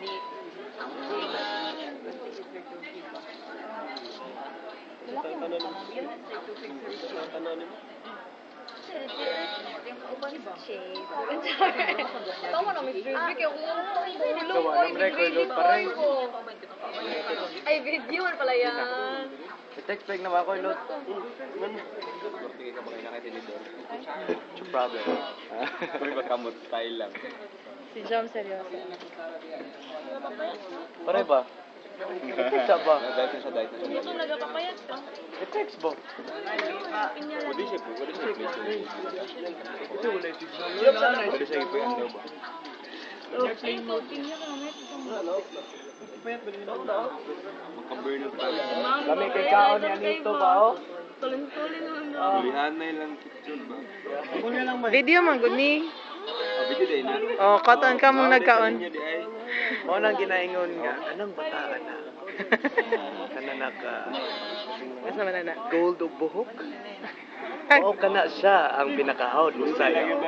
Tama na, Mr. Vic. Yung tulong ko, record pa rin. Ay, video pala yan. I-text back na ba ako, Lot? Sige ka ba kayo nakatinidor? No problem. May makamot style lang. Si Jom, seryoso. Pare ba? I-text ba? Dahil na siya, dahil na siya. Ito nagpapayat ka. I-text ba? Pwede siya po, pwede siya po. Ito wala yung signal. Pwede siya po yung daw ba? Makaburn pa. Kami kay Kaon yan ito ba, oh? Tulin-tulin naman daw. Tulihan na ilang picture ba? Video man gud ni. Video day na. Oh, katon ka mong nagkaon. Mo nang ginaingon nga, anong bataan na? Kananak Asa man na? gold o buhok? Oo, kana siya ang pinakahawd mo sa'yo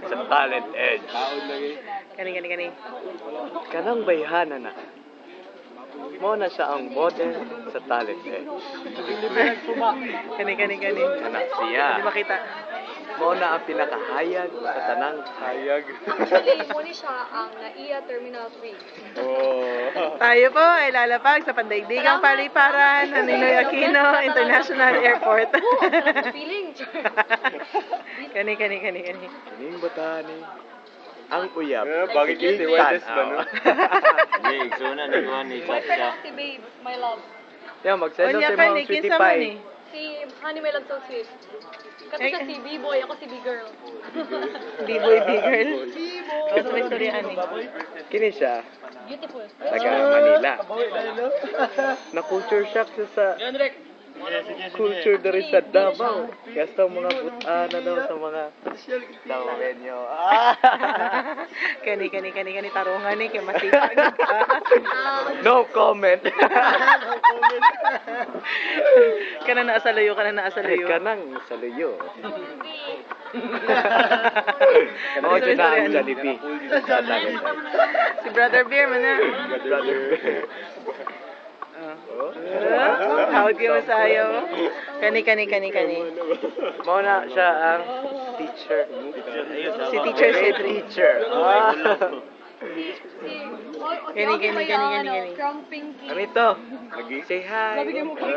sa Talent Edge. Taon lagi. Kani. Kanang bayhana na. Mo na siya ang model sa Talent Edge. Kani. Kana siya. Di makita. Mo na ang pinakahayag sa tanang hayag. Actually, muna siya ang NAIA Terminal 3. Oh. Tayo po ay lalapag sa Pandaigdigang Paliparan ng Ninoy Aquino International Airport. Feeling. Kani. Kining batani ang uyab. Bakit yun? Iwajes ba, no? Hindi, so na nagawa ni Boyfriend ako si Babe, my love. Yan, magsendo Onya si pa mga ni sweetie kinsa man pie. ni. Si Honey My Love So Sweet. Kasi siya si B-boy, ako si B-girl. B-boy, B-girl. O, sa may storya ani. Kini siya, Beautiful. taga Manila. Na-culture shock siya sa culture dari sa Davao. Kaya sa mga butana daw sa mga Davaoenyo. Kani tarungan ni kay masipag. No comment. Kana naa sa layo. Kanang sa luyo. Mo dyan na ang Jollibee. Si Brother Beer man na. Brother. Hawag yung masayo. Kani. Mo na siya ang teacher. Si Teacher Cedric. Teacher. Gani. Crown Pinky. Ano ito? Say hi. Sabi kayo mo pang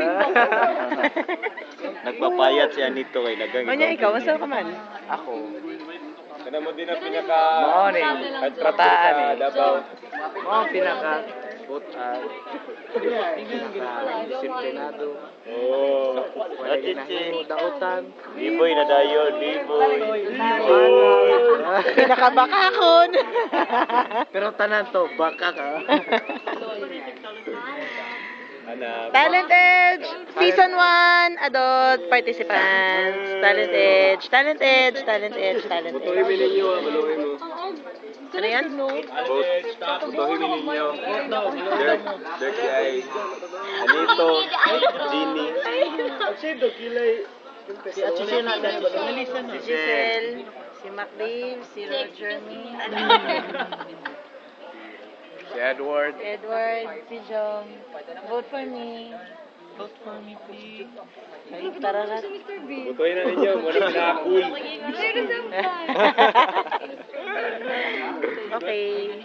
Nagpapayat si Anito kay dagang. Onya ikaw, asa ka man? Ako. Kana mo din ang pinaka Mo ni. Prataan ni. Davao. Mo ang pinaka butan. Disiplinado. Oh. Wala ginahimo dautan. Liboy na dayon, liboy. Pinakabakakon. Pero tanan to, baka ka. Anak. Talent Edge Season 1 Adult Participants. Talent Edge. Butuhin ninyo, maluhin mo. Ano yan? Butuhin ninyo. Dirk ay Anito, Dini. Si Giselle, si McDave, si Roger Me, Si Edward. si Jom. Vote for me, please. Ay, tara na. Butuhin na ninyo, muna pinaka-cool. Okay.